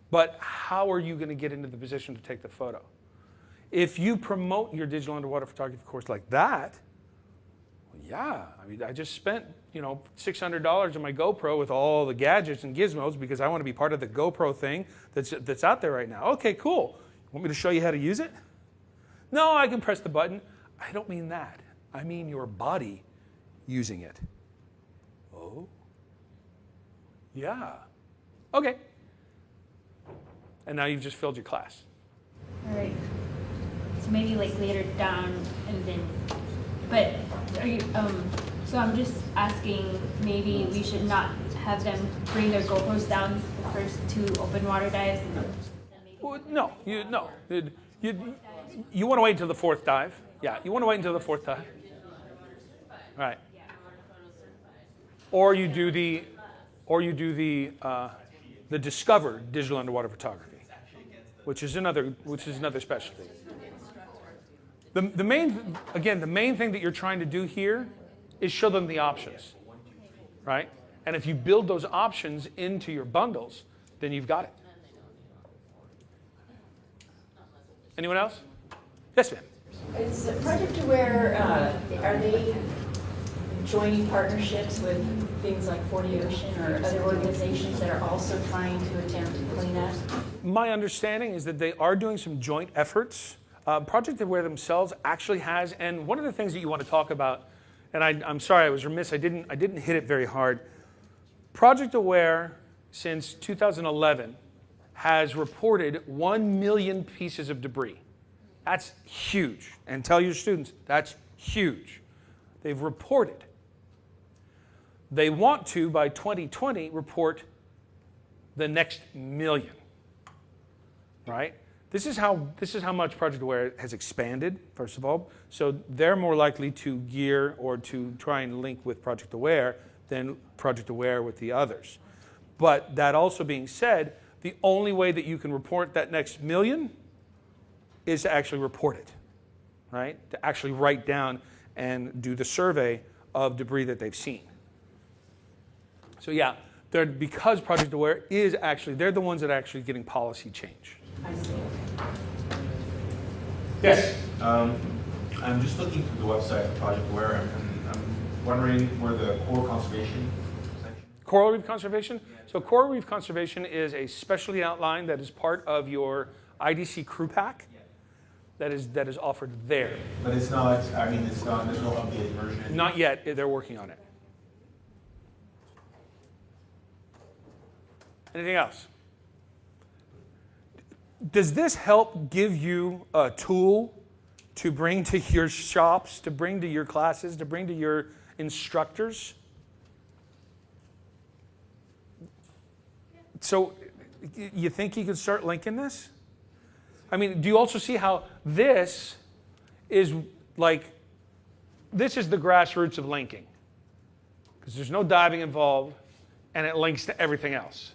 but how are you going to get into the position to take the photo? If you promote your digital underwater photography course like that, well, yeah, I mean, I just spent, $600 on my GoPro with all the gadgets and gizmos because I want to be part of the GoPro thing that's out there right now. Okay, cool. Want me to show you how to use it? No, I can press the button. I don't mean that. I mean your body using it. Oh? Yeah. Okay. And now you've just filled your class. All right. So maybe like later down and then, but are you, so I'm just asking, maybe we should not have them bring their GoPros down the first 2 open water dives? Well, no, you want to wait until the 4th dive. Yeah, you want to wait until the 4th dive. Right. Or you do the Discover digital underwater photography, which is another specialty. The main thing that you're trying to do here is show them the options, right? And if you build those options into your bundles, then you've got it. Anyone else? Yes, ma'am. Is Project Aware, are they joining partnerships with things like 40 Ocean or other organizations that are also trying to attempt to clean up? My understanding is that they are doing some joint efforts. Project Aware themselves actually has, and one of the things that you want to talk about, and I'm sorry, I was remiss, I didn't hit it very hard. Project Aware, since 2011, has reported 1 million pieces of debris. That's huge. And tell your students, that's huge. They've reported. They want to, by 2020, report the next million. Right? This is how much Project Aware has expanded, first of all. So they're more likely to gear or to try and link with Project Aware than Project Aware with the others. But that also being said, the only way that you can report that next million is to actually report it, right? To actually write down and do the survey of debris that they've seen. So yeah, because Project Aware is actually, they're the ones that are actually getting policy change. I see. Yes? I'm just looking through the website of Project Aware, and I'm wondering where the core conservation section. Coral reef conservation? So coral reef conservation is a specialty outline that is part of your IDC crew pack that is offered there. But it's not, there's no updated version. Not yet, they're working on it. Anything else? Does this help give you a tool to bring to your shops, to bring to your classes, to bring to your instructors? So you think you could start linking this? I mean, do you also see how this is this is the grassroots of linking? Because there's no diving involved, and it links to everything else.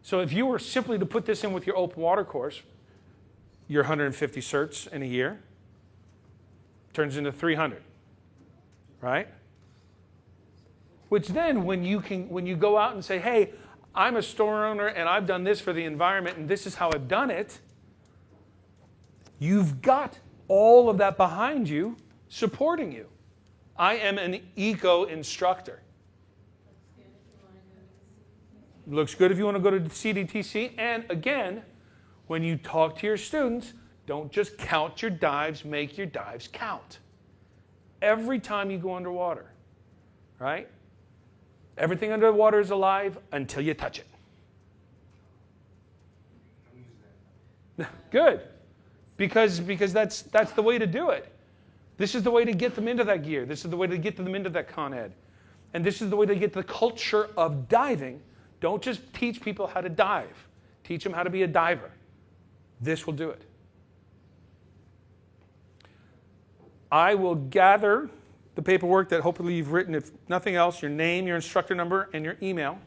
So if you were simply to put this in with your open water course, your 150 certs in a year turns into 300, right? Which then, when you go out and say, hey, I'm a store owner and I've done this for the environment and this is how I've done it, you've got all of that behind you supporting you. I am an eco instructor. Looks good if you want to go to CDTC. And again, when you talk to your students, don't just count your dives, make your dives count. Every time you go underwater, right? Everything underwater is alive until you touch it. Good. Because that's the way to do it. This is the way to get them into that gear. This is the way to get them into that Con Ed. And this is the way to get the culture of diving. Don't just teach people how to dive. Teach them how to be a diver. This will do it. I will gather the paperwork that hopefully you've written, if nothing else, your name, your instructor number, and your email.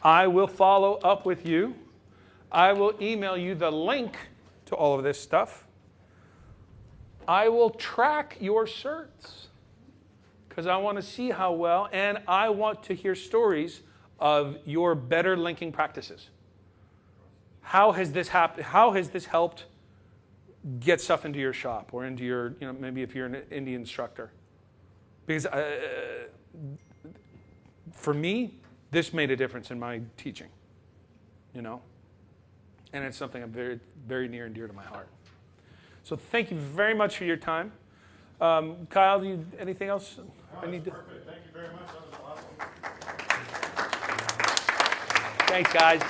I will follow up with you I will email you the link to all of this stuff. I will track your certs because I want to see how well, and I want to hear stories of your better linking practices. How has this happened? How has this helped get stuff into your shop or into your, maybe if you're an Indian instructor? Because for me, this made a difference in my teaching, and it's something I'm very, very near and dear to my heart. So thank you very much for your time. Kyle, anything else I need to? Perfect. Thank you very much. That was awesome. Thanks, guys.